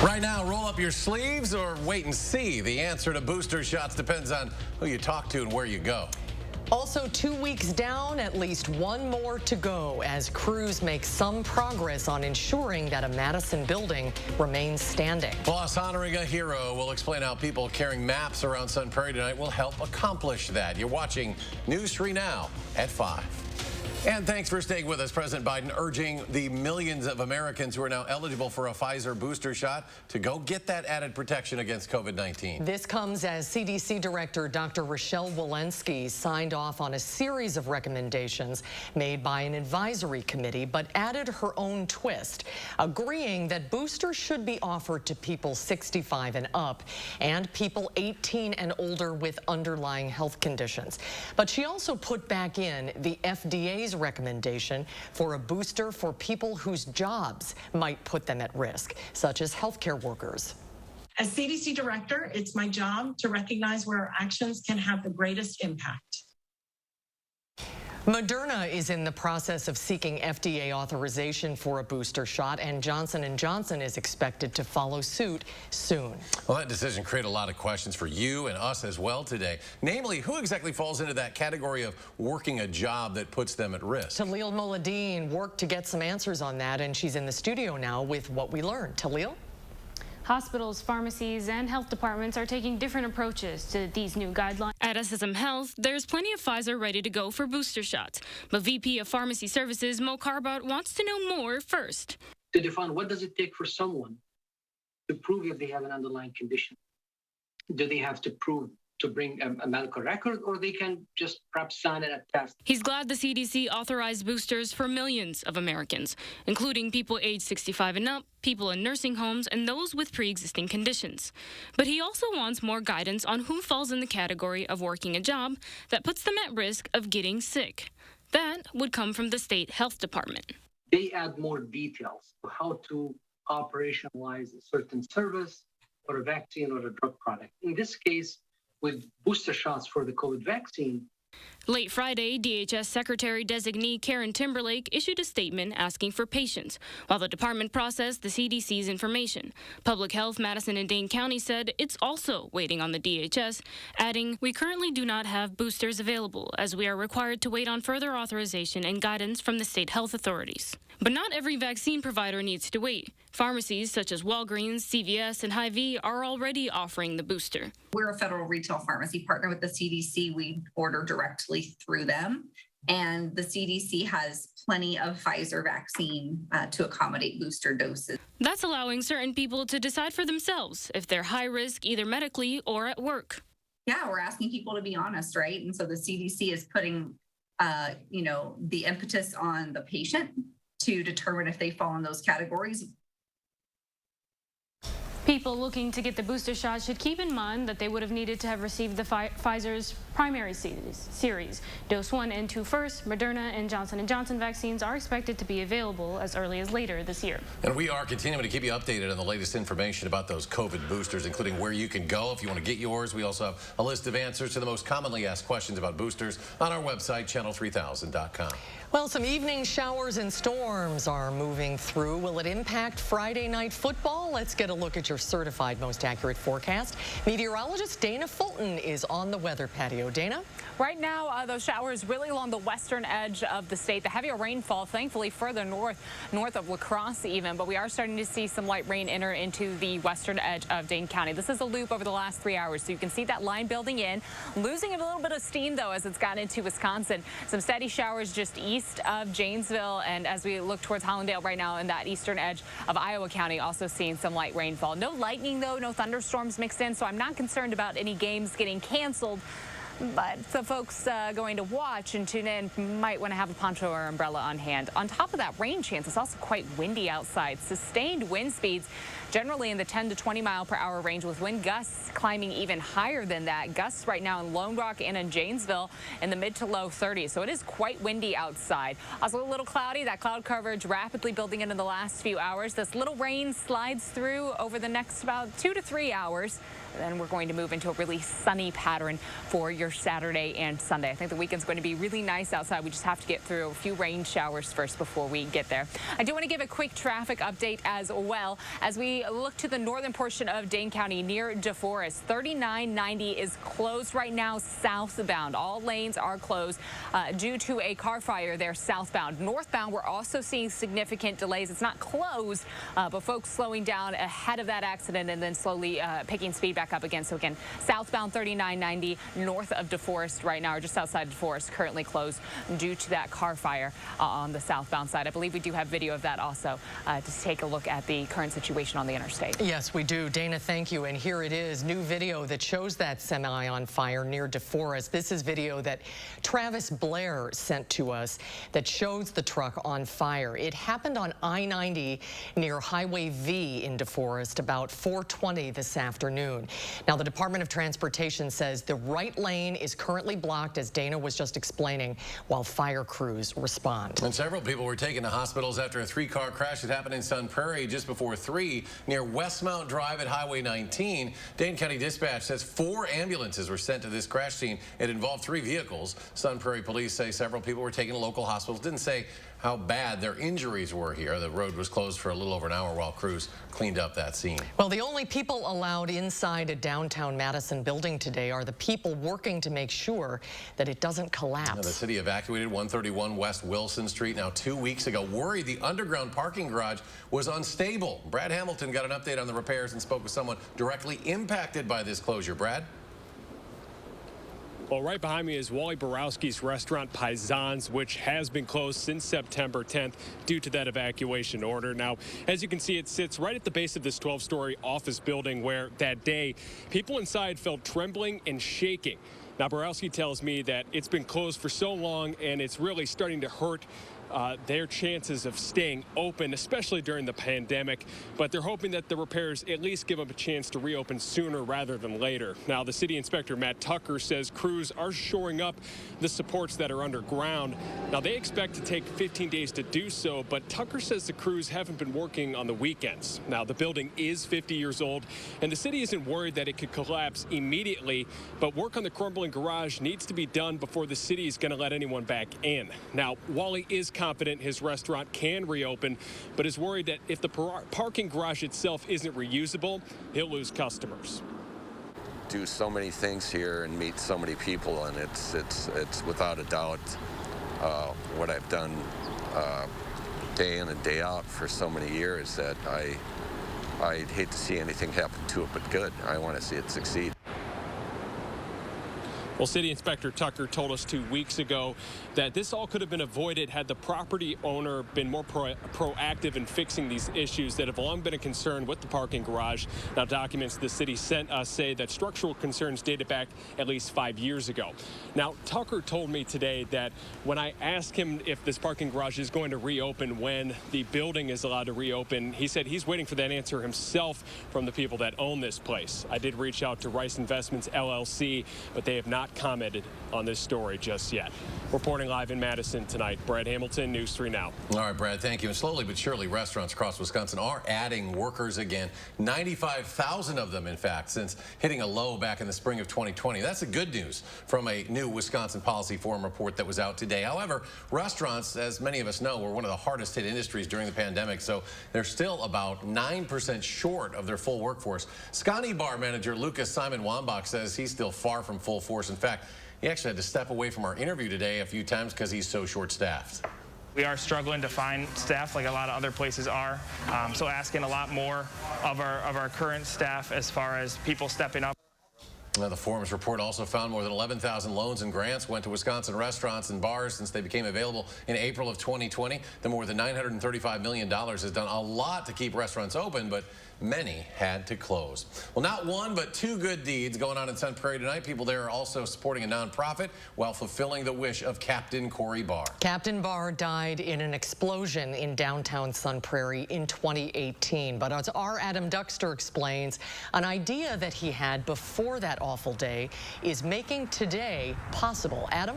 Right now, roll up your sleeves or wait and see. The answer to booster shots depends on who you talk to and where you go. Also, 2 weeks down, at least one more to go as crews make some progress on ensuring that a Madison building remains standing. Plus, honoring a hero. We'll explain how people carrying maps around Sun Prairie tonight will help accomplish that. You're watching News 3 Now at 5. And thanks for staying with us. President Biden urging the millions of Americans who are now eligible for a Pfizer booster shot to go get that added protection against COVID-19. This comes as CDC Director Dr. Rochelle Walensky signed off on a series of recommendations made by an advisory committee, but added her own twist, agreeing that boosters should be offered to people 65 and up and people 18 and older with underlying health conditions. But she also put back in the FDA's recommendation for a booster for people whose jobs might put them at risk, such as healthcare workers. As CDC director, it's my job to recognize where our actions can have the greatest impact. Moderna is in the process of seeking FDA authorization for a booster shot, and Johnson & Johnson is expected to follow suit soon. Well, that decision created a lot of questions for you and us as well today. Namely, who exactly falls into that category of working a job that puts them at risk? Talil Moladin worked to get some answers on that, and she's in the studio now with what we learned. Talil? Hospitals, pharmacies, and health departments are taking different approaches to these new guidelines. At SSM Health, there's plenty of Pfizer ready to go for booster shots. But VP of Pharmacy Services, Mo Carbat, wants to know more first. To define what does it take for someone to prove if they have an underlying condition? Do they have to prove to bring a medical record, or they can just perhaps sign a test? He's glad the CDC authorized boosters for millions of Americans, including people aged 65 and up, people in nursing homes, and those with pre-existing conditions. But he also wants more guidance on who falls in the category of working a job that puts them at risk of getting sick. That would come from the state health department. They add more details to how to operationalize a certain service or a vaccine or a drug product. In this case, with booster shots for the COVID vaccine. Late Friday, DHS Secretary-designee Karen Timberlake issued a statement asking for patience while the department processed the CDC's information. Public Health Madison and Dane County said it's also waiting on the DHS, adding, "We currently do not have boosters available as we are required to wait on further authorization and guidance from the state health authorities." But not every vaccine provider needs to wait. Pharmacies such as Walgreens, CVS, and Hy-Vee are already offering the booster. We're a federal retail pharmacy partner with the CDC. We order directly through them. And the CDC has plenty of Pfizer vaccine to accommodate booster doses. That's allowing certain people to decide for themselves if they're high risk either medically or at work. Yeah, we're asking people to be honest, right? And so the CDC is putting, the impetus on the patient to determine if they fall in those categories. People looking to get the booster shot should keep in mind that they would have needed to have received the Pfizer's primary series. Dose 1 and 2 first. Moderna and Johnson & Johnson vaccines are expected to be available as early as later this year. And we are continuing to keep you updated on the latest information about those COVID boosters, including where you can go if you want to get yours. We also have a list of answers to the most commonly asked questions about boosters on our website, channel3000.com. Well, some evening showers and storms are moving through. Will it impact Friday night football? Let's get a look at your certified most accurate forecast. Meteorologist Dana Fulton is on the weather patio. Dana? Right now, those showers really along the western edge of the state. The heavier rainfall, thankfully, further north of La Crosse even, but we are starting to see some light rain enter into the western edge of Dane County. This is a loop over the last 3 hours, so you can see that line building in, losing a little bit of steam, though, as it's gotten into Wisconsin. Some steady showers just east of Janesville, and as we look towards Hollandale right now in that eastern edge of Iowa County, also seeing some light rainfall. No lightning, though, no thunderstorms mixed in, so I'm not concerned about any games getting canceled. But the folks going to watch and tune in might want to have a poncho or umbrella on hand. On top of that rain chance, it's also quite windy outside. Sustained wind speeds generally in the 10 to 20 mile per hour range, with wind gusts climbing even higher than that. Gusts right now in Lone Rock and in Janesville in the mid to low 30s. So it is quite windy outside. Also a little cloudy. That cloud coverage rapidly building in the last few hours. This little rain slides through over the next about 2 to 3 hours. Then we're going to move into a really sunny pattern for your here Saturday and Sunday. I think the weekend's going to be really nice outside. We just have to get through a few rain showers first before we get there. I do want to give a quick traffic update as well. As we look to the northern portion of Dane County near DeForest, 3990 is closed right now southbound. All lanes are closed due to a car fire there southbound. Northbound, we're also seeing significant delays. It's not closed, but folks slowing down ahead of that accident and then slowly picking speed back up again. So again, southbound 3990 north of DeForest right now, or just outside DeForest, currently closed due to that car fire on the southbound side. I believe we do have video of that also to take a look at the current situation on the interstate. Yes, we do. Dana, thank you. And here it is, new video that shows that semi on fire near DeForest. This is video that Travis Blair sent to us that shows the truck on fire. It happened on I-90 near Highway V in DeForest about 4:20 this afternoon. Now, the Department of Transportation says the right lane is currently blocked, as Dana was just explaining, while fire crews respond. And several people were taken to hospitals after a three-car crash that happened in Sun Prairie just before 3 near Westmount Drive at Highway 19. Dane County Dispatch says 4 ambulances were sent to this crash scene. It involved 3 vehicles. Sun Prairie police say several people were taken to local hospitals. Didn't say how bad their injuries were here. The road was closed for a little over an hour while crews cleaned up that scene. Well, the only people allowed inside a downtown Madison building today are the people working to make sure that it doesn't collapse. Now, the city evacuated 131 West Wilson Street now 2 weeks ago, worried the underground parking garage was unstable. Brad Hamilton got an update on the repairs and spoke with someone directly impacted by this closure. Brad? Well, right behind me is Wally Borowski's restaurant Paisans, which has been closed since September 10th due to that evacuation order. Now, as you can see, it sits right at the base of this 12-story office building where that day people inside felt trembling and shaking. Now, Borowski tells me that it's been closed for so long and it's really starting to hurt their chances of staying open, especially during the pandemic. But they're hoping that the repairs at least give them a chance to reopen sooner rather than later. Now, the city inspector, Matt Tucker, says crews are shoring up the supports that are underground. Now, they expect to take 15 days to do so, but Tucker says the crews haven't been working on the weekends. Now, the building is 50 years old, and the city isn't worried that it could collapse immediately, but work on the crumbling garage needs to be done before the city is going to let anyone back in. Now, Wally is confident his restaurant can reopen, but is worried that if the parking garage itself isn't reusable, he'll lose customers. Do so many things here and meet so many people, and it's without a doubt what I've done day in and day out for so many years that I'd hate to see anything happen to it but good. I want to see it succeed. Well, City Inspector Tucker told us 2 weeks ago that this all could have been avoided had the property owner been more proactive in fixing these issues that have long been a concern with the parking garage. Now, documents the city sent us say that structural concerns dated back at least 5 years ago. Now, Tucker told me today that when I asked him if this parking garage is going to reopen when the building is allowed to reopen, he said he's waiting for that answer himself from the people that own this place. I did reach out to Rice Investments, LLC, but they have not commented on this story just yet. Reporting live in Madison tonight, Brad Hamilton, News 3 Now. All right, Brad, thank you. And slowly but surely, restaurants across Wisconsin are adding workers again. 95,000 of them, in fact, since hitting a low back in the spring of 2020. That's the good news from a new Wisconsin Policy Forum report that was out today. However, restaurants, as many of us know, were one of the hardest hit industries during the pandemic, so they're still about 9% short of their full workforce. Scotty Bar manager Lucas Simon Wambach says he's still far from full force. In fact, he actually had to step away from our interview today a few times because he's so short-staffed. We are struggling to find staff like a lot of other places are, so asking a lot more of our current staff as far as people stepping up. Now, the forum's report also found more than 11,000 loans and grants went to Wisconsin restaurants and bars since they became available in April of 2020. The more than $935 million has done a lot to keep restaurants open, but many had to close. Well, not one, but 2 good deeds going on in Sun Prairie tonight. People there are also supporting a nonprofit while fulfilling the wish of Captain Corey Barr. Captain Barr died in an explosion in downtown Sun Prairie in 2018. But as our Adam Duxter explains, an idea that he had before that awful day is making today possible. Adam?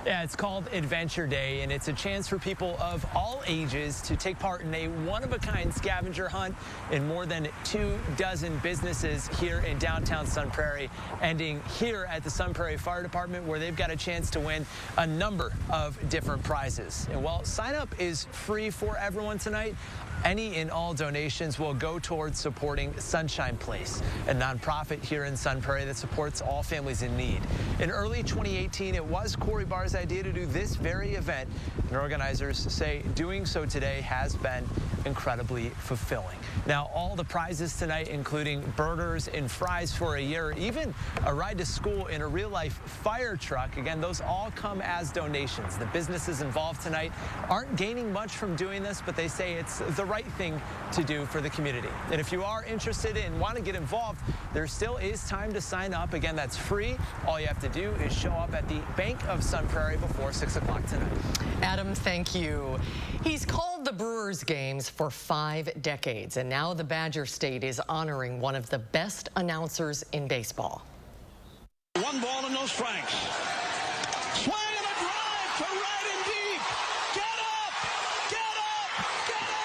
Yeah, it's called Adventure Day, and it's a chance for people of all ages to take part in a one-of-a-kind scavenger hunt in more than 24 businesses here in downtown Sun Prairie, ending here at the Sun Prairie Fire Department, where they've got a chance to win a number of different prizes. And while sign-up is free for everyone tonight, any and all donations will go towards supporting Sunshine Place, a nonprofit here in Sun Prairie that supports all families in need. In early 2018, it was Corey Barr's idea to do this very event, and organizers say doing so today has been incredibly fulfilling. Now, all the prizes tonight, including burgers and fries for a year, even a ride to school in a real-life fire truck, again, those all come as donations. The businesses involved tonight aren't gaining much from doing this, but they say it's the right thing to do for the community. And if you are interested and want to get involved, there still is time to sign up. Again, that's free. All you have to do is show up at the Bank of Sun Prairie before 6 o'clock tonight. Adam, thank you. He's called the Brewers games for 5 decades, and now the Badger State is honoring one of the best announcers in baseball. 1 ball and no strikes. Swing and a drive to right and deep. Get up! Get up! Get out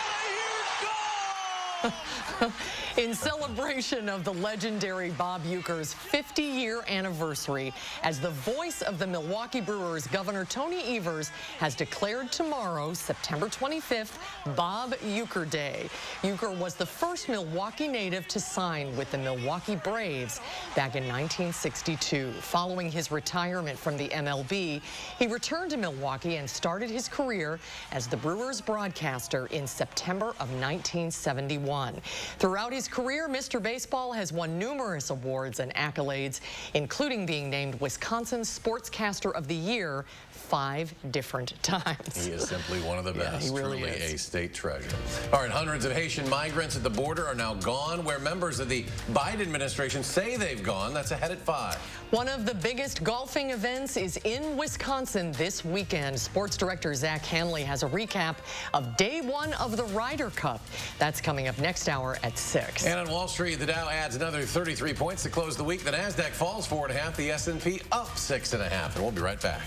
of here! Go! In celebration of the legendary Bob Uecker's 50-year anniversary, as the voice of the Milwaukee Brewers, Governor Tony Evers has declared tomorrow, September 25th, Bob Uecker Day. Uecker was the first Milwaukee native to sign with the Milwaukee Braves back in 1962. Following his retirement from the MLB, he returned to Milwaukee and started his career as the Brewers broadcaster in September of 1971. Throughout his career, Mr. Baseball has won numerous awards and accolades, including being named Wisconsin's Sportscaster of the Year 5 different times. He is simply one of the best. Yeah, he really truly is. A state treasure. All right, hundreds of Haitian migrants at the border are now gone, where members of the Biden administration say they've gone. That's ahead at 5. One of the biggest golfing events is in Wisconsin this weekend. Sports director Zach Hanley has a recap of day 1 of the Ryder Cup. That's coming up next hour at 6. And on Wall Street, the Dow adds another 33 points to close the week. The Nasdaq falls 4.5. The S&P up 6.5. And we'll be right back.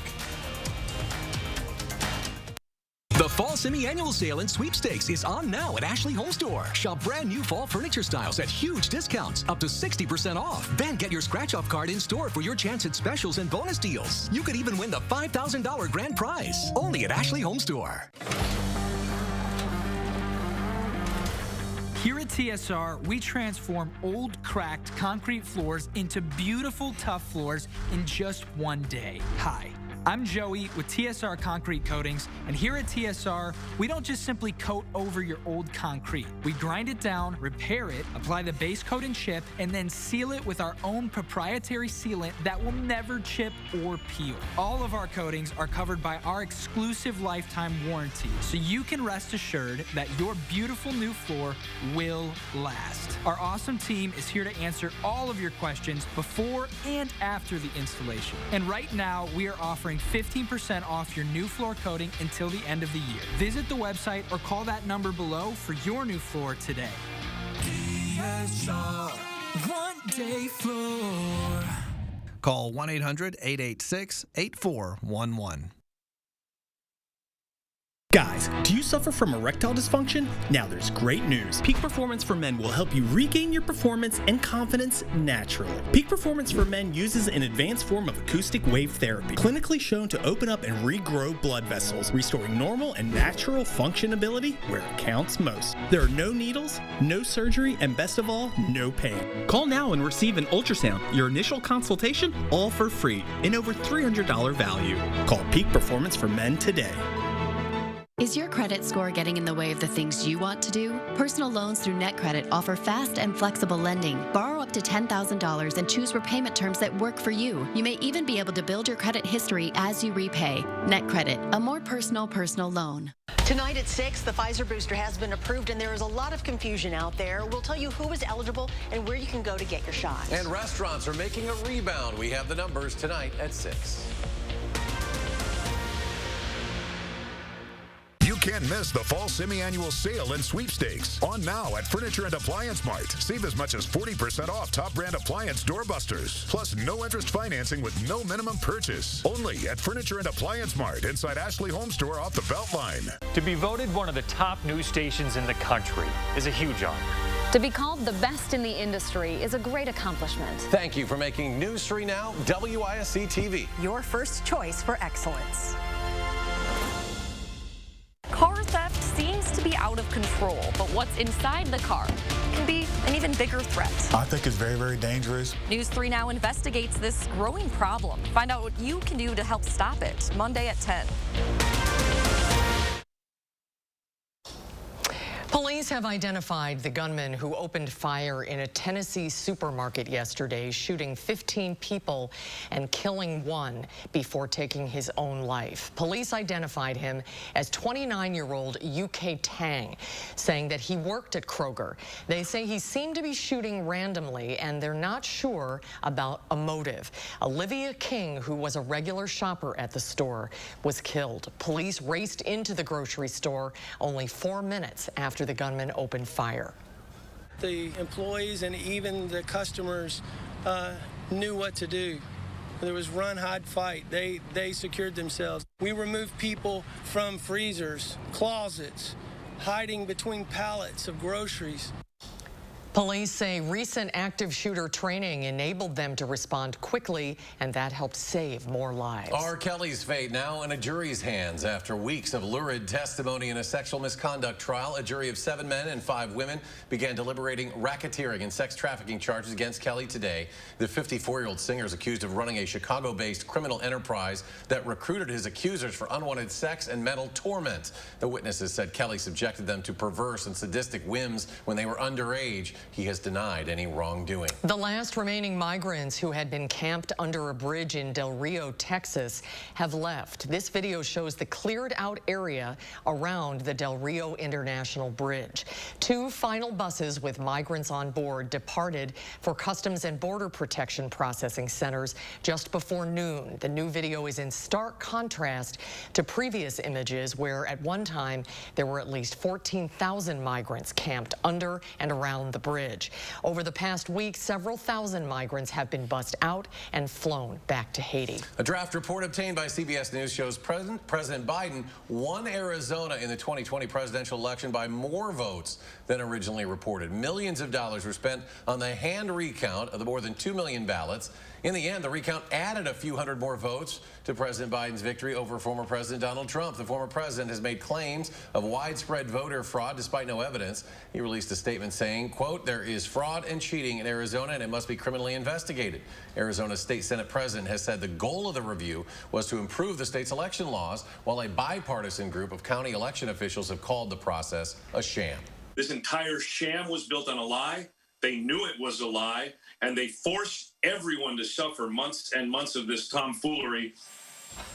The Fall Semi-Annual Sale and Sweepstakes is on now at Ashley Home Store. Shop brand new fall furniture styles at huge discounts, up to 60% off. Then get your scratch-off card in store for your chance at specials and bonus deals. You could even win the $5,000 grand prize. Only at Ashley Home Store. Here at TSR, we transform old, cracked concrete floors into beautiful, tough floors in just one day. Hi. I'm Joey with TSR Concrete Coatings, and here at TSR, we don't just simply coat over your old concrete. We grind it down, repair it, apply the base coat and chip, and then seal it with our own proprietary sealant that will never chip or peel. All of our coatings are covered by our exclusive lifetime warranty, so you can rest assured that your beautiful new floor will last. Our awesome team is here to answer all of your questions before and after the installation. And right now, we are offering 15% off your new floor coating until the end of the year. Visit the website or call that number below for your new floor today. TSR, one day floor. Call 1-800-886-8411. Guys, do you suffer from erectile dysfunction? Now there's great news. Peak Performance for Men will help you regain your performance and confidence naturally. Peak Performance for Men uses an advanced form of acoustic wave therapy, clinically shown to open up and regrow blood vessels, restoring normal and natural functionability where it counts most. There are no needles, no surgery, and best of all, no pain. Call now and receive an ultrasound, your initial consultation, all for free, and over $300 value. Call Peak Performance for Men today. Is your credit score getting in the way of the things you want to do? Personal loans through NetCredit offer fast and flexible lending. Borrow up to $10,000 and choose repayment terms that work for you. You may even be able to build your credit history as you repay. NetCredit, a more personal loan. Tonight at 6, the Pfizer booster has been approved, and there is a lot of confusion out there. We'll tell you who is eligible and where you can go to get your shot. And restaurants are making a rebound. We have the numbers tonight at 6. can't miss the fall semi-annual sale and sweepstakes. On now at Furniture and Appliance Mart. Save as much as 40% off top brand appliance doorbusters. Plus no interest financing with no minimum purchase. Only at Furniture and Appliance Mart inside Ashley Home Store off the Beltline. To be voted one of the top news stations in the country is a huge honor. To be called the best in the industry is a great accomplishment. Thank you for making News 3 Now WISC-TV. Your first choice for excellence. Car theft seems to be out of control, but what's inside the car can be an even bigger threat. I think it's very, very dangerous. News 3 Now investigates this growing problem. Find out what you can do to help stop it. Monday at 10. Police have identified the gunman who opened fire in a Tennessee supermarket yesterday, shooting 15 people and killing one before taking his own life. Police identified him as 29-year-old UK Tang, saying that he worked at Kroger. They say he seemed to be shooting randomly, and they're not sure about a motive. Olivia King, who was a regular shopper at the store, was killed. Police raced into the grocery store only 4 minutes after the gunman opened fire. The employees and even the customers knew what to do. There was run, hide, fight. They secured themselves. We removed people from freezers, closets, hiding between pallets of groceries. Police say recent active shooter training enabled them to respond quickly, and that helped save more lives. R. Kelly's fate now in a jury's hands. After weeks of lurid testimony in a sexual misconduct trial, a jury of 7 men and 5 women began deliberating racketeering and sex trafficking charges against Kelly today. The 54-year-old singer is accused of running a Chicago-based criminal enterprise that recruited his accusers for unwanted sex and mental torment. The witnesses said Kelly subjected them to perverse and sadistic whims when they were underage. He has denied any wrongdoing. The last remaining migrants who had been camped under a bridge in Del Rio, Texas, have left. This video shows the cleared out area around the Del Rio International Bridge. 2 final buses with migrants on board departed for Customs and Border Protection processing centers just before noon. The new video is in stark contrast to previous images where at one time there were at least 14,000 migrants camped under and around the bridge. Over the past week, several thousand migrants have been bussed out and flown back to Haiti. A draft report obtained by CBS News shows President Biden won Arizona in the 2020 presidential election by more votes than originally reported. Millions of dollars were spent on the hand recount of the more than 2 million ballots. In the end, the recount added a few hundred more votes to President Biden's victory over former President Donald Trump. The former president has made claims of widespread voter fraud despite no evidence. He released a statement saying, quote, "There is fraud and cheating in Arizona and it must be criminally investigated." Arizona's state Senate president has said the goal of the review was to improve the state's election laws, while a bipartisan group of county election officials have called the process a sham. This entire sham was built on a lie. They knew it was a lie, and they forced everyone to suffer months and months of this tomfoolery.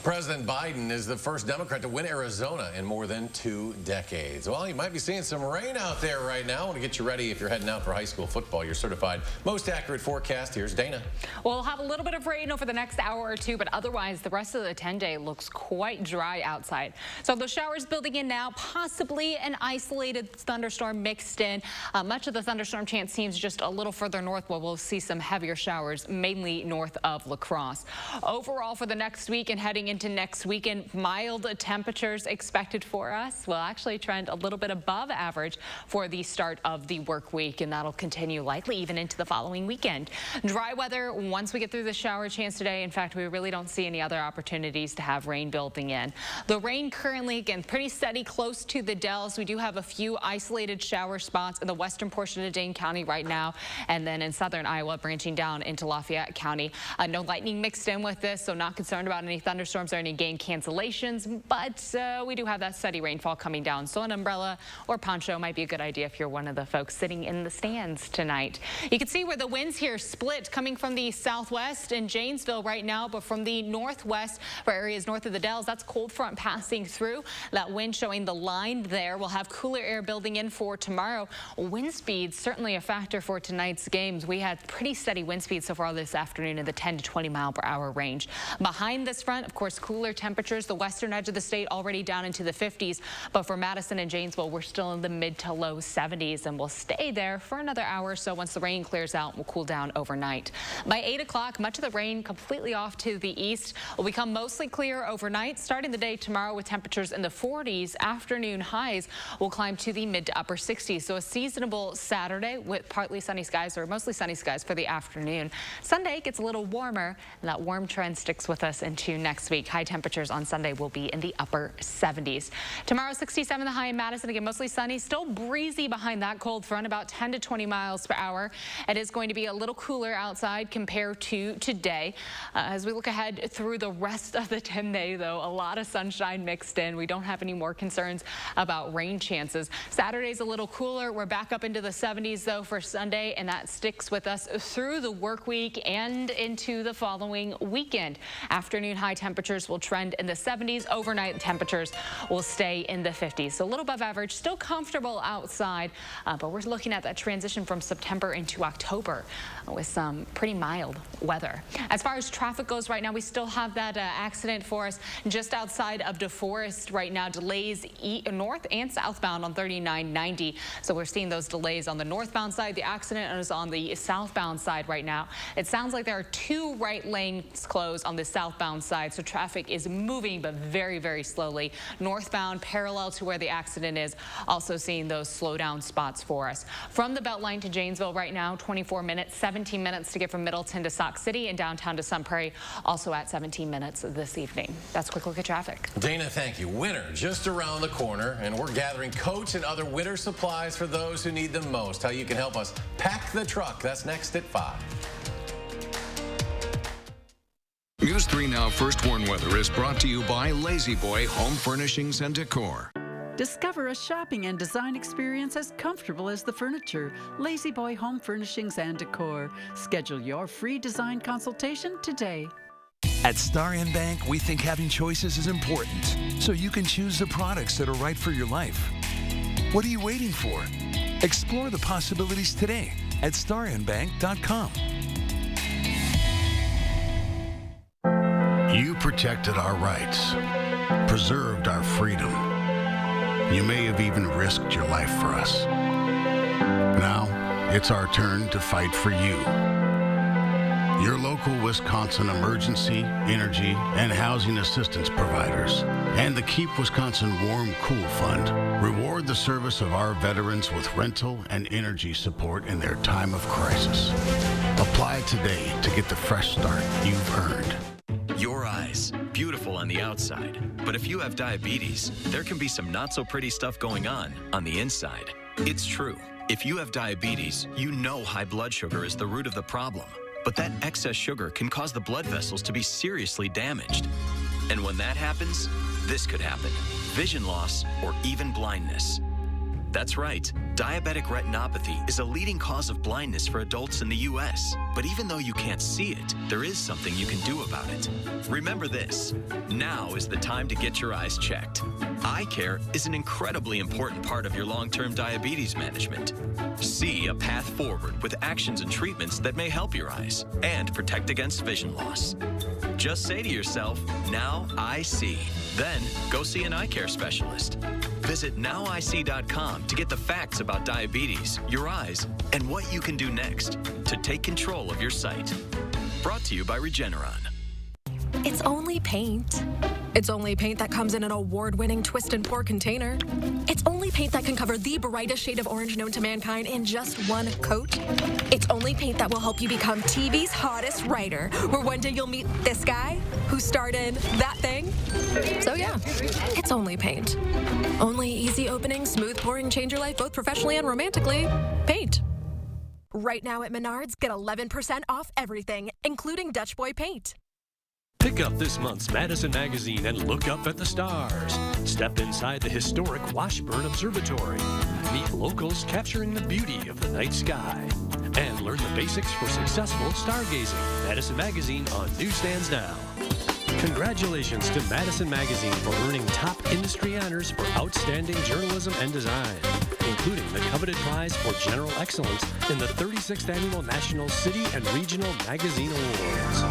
President Biden is the first Democrat to win Arizona in more than 2 decades. Well, you might be seeing some rain out there right now. I want to get you ready if you're heading out for high school football. Your certified most accurate forecast. Here's Dana. We'll have a little bit of rain over the next hour or 2, but otherwise the rest of the 10-day looks quite dry outside. So those showers building in now, possibly an isolated thunderstorm mixed in. Much of the thunderstorm chance seems just a little further north, where we'll see some heavier showers, mainly north of La Crosse. Overall, for the next week and heading into next weekend, mild temperatures expected for us. We'll actually trend a little bit above average for the start of the work week, and that'll continue likely even into the following weekend. Dry weather once we get through the shower chance today. In fact, we really don't see any other opportunities to have rain building in. The rain currently, again, pretty steady close to the Dells. We do have a few isolated shower spots in the western portion of Dane County right now, and then in southern Iowa branching down into Lafayette County. No lightning mixed in with this, so not concerned about any thunderstorms or any game cancellations, but we do have that steady rainfall coming down, so an umbrella or poncho might be a good idea if you're one of the folks sitting in the stands tonight. You can see where the winds here split, coming from the southwest in Janesville right now, but from the northwest for areas north of the Dells, that's cold front passing through. That wind showing the line there. We'll have cooler air building in for tomorrow. Wind speeds certainly a factor for tonight's games. We had pretty steady wind speeds so far this afternoon in the 10 to 20 mile per hour range. Behind this front, Of course, cooler temperatures. The western edge of the state already down into the 50s. But for Madison and Janesville, we're still in the mid to low 70s, and we'll stay there for another hour or so. Once the rain clears out, we'll cool down overnight. By 8 o'clock, much of the rain completely off to the east will become mostly clear overnight. Starting the day tomorrow with temperatures in the 40s, afternoon highs will climb to the mid to upper 60s. So a seasonable Saturday with partly sunny skies, or mostly sunny skies for the afternoon. Sunday gets a little warmer, and that warm trend sticks with us into next week. High temperatures on Sunday will be in the upper 70s. Tomorrow, 67 the high in Madison. Again, mostly sunny, still breezy behind that cold front, about 10 to 20 miles per hour. It is going to be a little cooler outside compared to today. As we look ahead through the rest of the 10-day, though, a lot of sunshine mixed in. We don't have any more concerns about rain chances. Saturday's a little cooler. We're back up into the 70s, though, for Sunday, and that sticks with us through the work week and into the following weekend. Afternoon high temperatures will trend in the 70s. Overnight temperatures will stay in the 50s. So a little above average, still comfortable outside, but we're looking at that transition from September into October with some pretty mild weather. As far as traffic goes right now, we still have that accident for us just outside of DeForest right now. Delays north and southbound on 3990. So we're seeing those delays on the northbound side. The accident is on the southbound side right now. It sounds like there are 2 right lanes closed on the southbound side. So traffic is moving, but very, very slowly. Northbound, parallel to where the accident is, also seeing those slowdown spots for us. From the Beltline to Janesville right now, 24 minutes, 17 minutes to get from Middleton to Sauk City, and downtown to Sun Prairie, also at 17 minutes this evening. That's a quick look at traffic. Dana, thank you. Winter just around the corner, and we're gathering coats and other winter supplies for those who need them most. How you can help us pack the truck. That's next at 5. News 3 Now First Warn Weather is brought to you by Lazy Boy Home Furnishings and Decor. Discover a shopping and design experience as comfortable as the furniture. Lazy Boy Home Furnishings and Decor. Schedule your free design consultation today. At Star N Bank, we think having choices is important, so you can choose the products that are right for your life. What are you waiting for? Explore the possibilities today at starnbank.com. You protected our rights, preserved our freedom. You may have even risked your life for us. Now, it's our turn to fight for you. Your local Wisconsin emergency, energy, and housing assistance providers, and the Keep Wisconsin Warm Cool Fund reward the service of our veterans with rental and energy support in their time of crisis. Apply today to get the fresh start you've earned. Your eyes, beautiful on the outside, but if you have diabetes, there can be some not so pretty stuff going on the inside. It's true. If you have diabetes, you know high blood sugar is the root of the problem. But that excess sugar can cause the blood vessels to be seriously damaged. And when that happens, this could happen: vision loss or even blindness. That's right, diabetic retinopathy is a leading cause of blindness for adults in the U.S. But even though you can't see it, there is something you can do about it. Remember this: now is the time to get your eyes checked. Eye care is an incredibly important part of your long-term diabetes management. See a path forward with actions and treatments that may help your eyes and protect against vision loss. Just say to yourself, "Now I see." Then go see an eye care specialist. Visit nowic.com to get the facts about diabetes, your eyes, and what you can do next to take control of your sight. Brought to you by Regeneron. It's only paint. It's only paint that comes in an award-winning twist and pour container. It's only paint that can cover the brightest shade of orange known to mankind in just one coat. It's only paint that will help you become TV's hottest writer, where one day you'll meet this guy who starred in that thing. So yeah, it's only paint. Only easy opening, smooth pouring, change your life both professionally and romantically. Paint. Right now at Menards, get 11% off everything, including Dutch Boy paint. Pick up this month's Madison magazine and look up at the stars. Step inside the historic Washburn Observatory. Meet locals capturing the beauty of the night sky. And learn the basics for successful stargazing. Madison Magazine on newsstands now. Congratulations to Madison Magazine for earning top industry honors for outstanding journalism and design, including the coveted prize for general excellence in the 36th Annual National City and Regional Magazine Awards.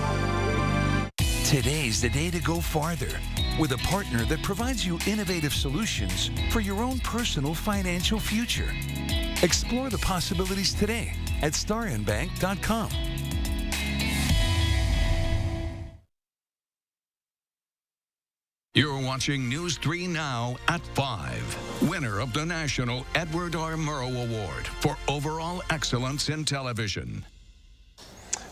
Today's the day to go farther with a partner that provides you innovative solutions for your own personal financial future. Explore the possibilities today at starinbank.com. You're watching News 3 Now at 5. Winner of the National Edward R. Murrow Award for Overall Excellence in Television.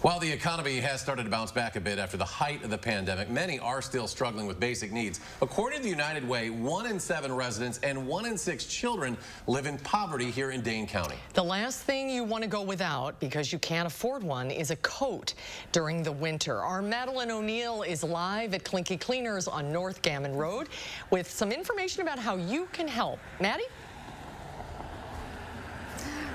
While the economy has started to bounce back a bit after the height of the pandemic, many are still struggling with basic needs. According to the United Way, 1 in 7 residents and 1 in 6 children live in poverty here in Dane County. The last thing you want to go without, because you can't afford one, is a coat during the winter. Our Madeline O'Neill is live at Clinky Cleaners on North Gammon Road with some information about how you can help. Maddie?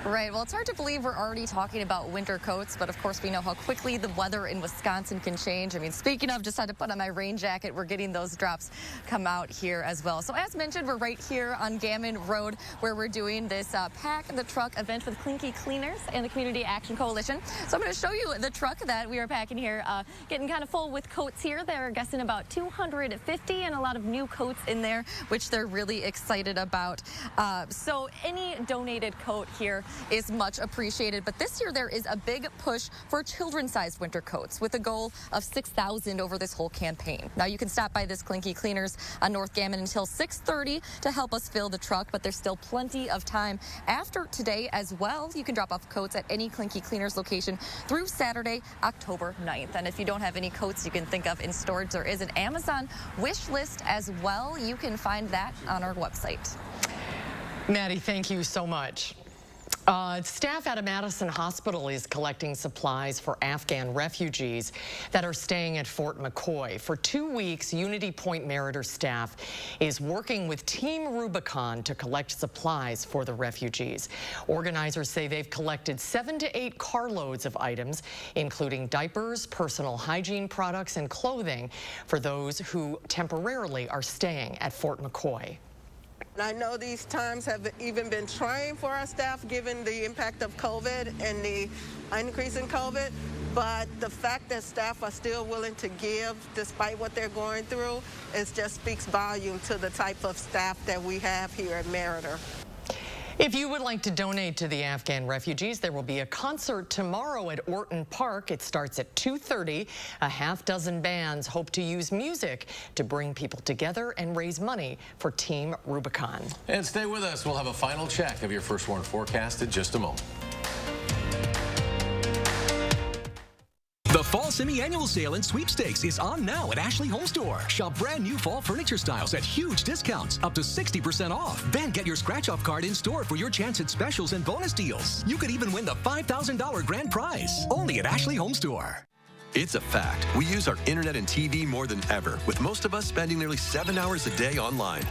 Right. Well, it's hard to believe we're already talking about winter coats, but of course we know how quickly the weather in Wisconsin can change. I mean, speaking of, just had to put on my rain jacket. We're getting those drops come out here as well. So as mentioned, we're right here on Gammon Road where we're doing this Pack the Truck event with Clinky Cleaners and the Community Action Coalition. So I'm going to show you the truck that we are packing here, getting kind of full with coats here. They're guessing about 250 and a lot of new coats in there, which they're really excited about. So any donated coat here is much appreciated. But this year there is a big push for children-sized winter coats with a goal of 6,000 over this whole campaign. Now you can stop by this Clinky Cleaners on North Gammon until 6:30 to help us fill the truck, but there's still plenty of time after today as well. You can drop off coats at any Clinky Cleaners location through Saturday, October 9th. And if you don't have any coats you can think of in storage, there is an Amazon wish list as well. You can find that on our website. Maddie, thank you so much. Staff at a Madison hospital is collecting supplies for Afghan refugees that are staying at Fort McCoy. For 2 weeks, Unity Point Meritor staff is working with Team Rubicon to collect supplies for the refugees. Organizers say they've collected 7 to 8 carloads of items, including diapers, personal hygiene products, and clothing for those who temporarily are staying at Fort McCoy. I know these times have even been trying for our staff given the impact of COVID and the increase in COVID, but the fact that staff are still willing to give despite what they're going through, it just speaks volume to the type of staff that we have here at Meritor. If you would like to donate to the Afghan refugees, there will be a concert tomorrow at Orton Park. It starts at 2:30. A half dozen bands hope to use music to bring people together and raise money for Team Rubicon. And stay with us. We'll have a final check of your First Warn forecast in just a moment. The Fall Semi-Annual Sale and Sweepstakes is on now at Ashley Home Store. Shop brand new fall furniture styles at huge discounts, up to 60% off. Then get your scratch-off card in store for your chance at specials and bonus deals. You could even win the $5,000 grand prize. Only at Ashley Home Store. It's a fact. We use our internet and TV more than ever, with most of us spending nearly 7 hours a day online.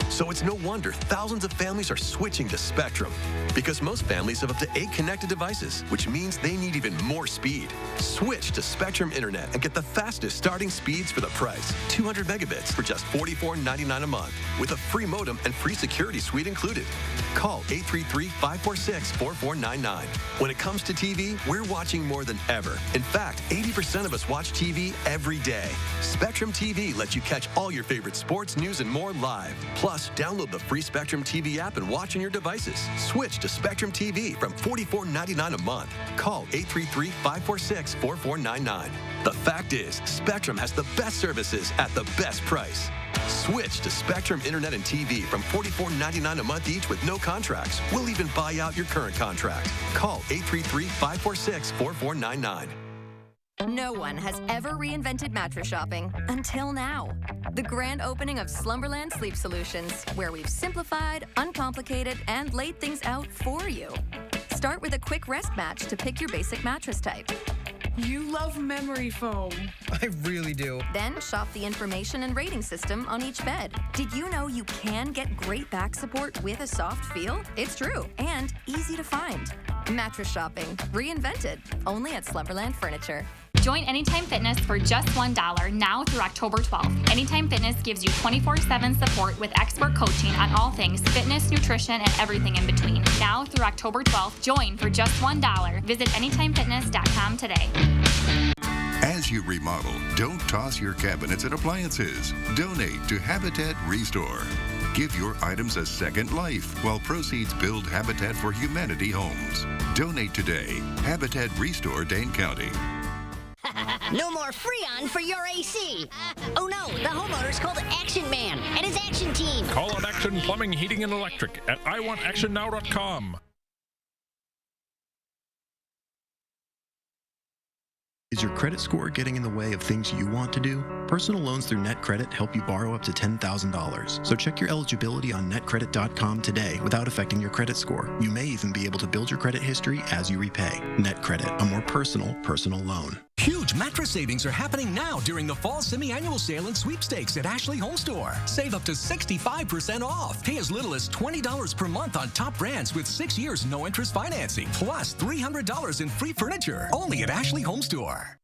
So it's no wonder thousands of families are switching to Spectrum, because most families have up to 8 connected devices, which means they need even more speed. Switch to Spectrum Internet and get the fastest starting speeds for the price. 200 megabits for just $44.99 a month, with a free modem and free security suite included. Call 833-546-4499. When it comes to TV, we're watching more than ever. In fact, 80% of us watch TV every day. Spectrum TV lets you catch all your favorite sports, news, and more live. Plus, download the free Spectrum TV app and watch on your devices. Switch to Spectrum TV from $44.99 a month. Call 833-546-4499. The fact is, Spectrum has the best services at the best price. Switch to Spectrum Internet and TV from $44.99 a month each with no contracts. We'll even buy out your current contract. Call 833-546-4499. No one has ever reinvented mattress shopping until now. The grand opening of Slumberland Sleep Solutions, where we've simplified, uncomplicated, and laid things out for you. Start with a quick rest match to pick your basic mattress type. You love memory foam. I really do. Then shop the information and rating system on each bed. Did you know you can get great back support with a soft feel? It's true, and easy to find. Mattress shopping, reinvented, only at Slumberland Furniture. Join Anytime Fitness for just $1 now through October 12th. Anytime Fitness gives you 24/7 support with expert coaching on all things fitness, nutrition, and everything in between. Now through October 12th, join for just $1. Visit anytimefitness.com today. As you remodel, don't toss your cabinets and appliances. Donate to Habitat Restore. Give your items a second life while proceeds build Habitat for Humanity homes. Donate today. Habitat Restore, Dane County. No more Freon for your AC. Oh no, the homeowner's called Action Man and his action team. Call on Action Plumbing, Heating, and Electric at iwantactionnow.com. Is your credit score getting in the way of things you want to do? Personal loans through NetCredit help you borrow up to $10,000. So check your eligibility on netcredit.com today without affecting your credit score. You may even be able to build your credit history as you repay. NetCredit, a more personal loan. Huge mattress savings are happening now during the fall semi-annual sale and sweepstakes at Ashley Home Store. Save up to 65% off. Pay as little as $20 per month on top brands with 6 years no-interest financing, plus $300 in free furniture. Only at Ashley Home Store.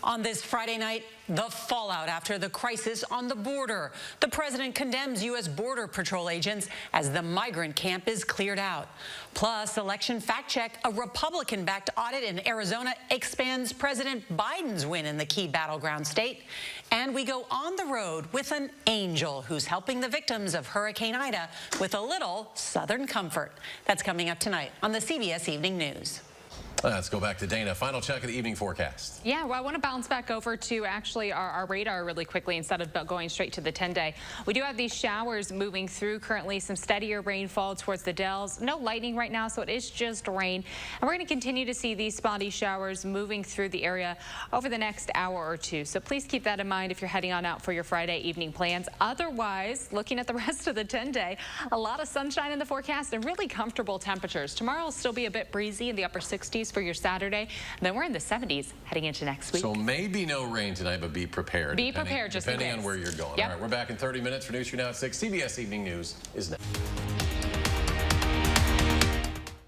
On this Friday night, the fallout after the crisis on the border. The president condemns U.S. Border Patrol agents as the migrant camp is cleared out. Plus, election fact check, a Republican-backed audit in Arizona expands President Biden's win in the key battleground state. And we go on the road with an angel who's helping the victims of Hurricane Ida with a little Southern comfort. That's coming up tonight on the CBS Evening News. Let's go back to Dana. Final check of the evening forecast. Yeah, well, I want to bounce back over to actually our radar really quickly instead of going straight to the 10-day. We do have these showers moving through currently, some steadier rainfall towards the Dells. No lightning right now, so it is just rain. And we're going to continue to see these spotty showers moving through the area over the next hour or two. So please keep that in mind if you're heading on out for your Friday evening plans. Otherwise, looking at the rest of the 10-day, a lot of sunshine in the forecast and really comfortable temperatures. Tomorrow will still be a bit breezy in the upper 60s for your Saturday. Then we're in the 70s heading into next week. So maybe no rain tonight, but be prepared. Be prepared just in case. Depending on where you're going. Yep. All right, we're back in 30 minutes for News 3 Now at 6. CBS Evening News is next.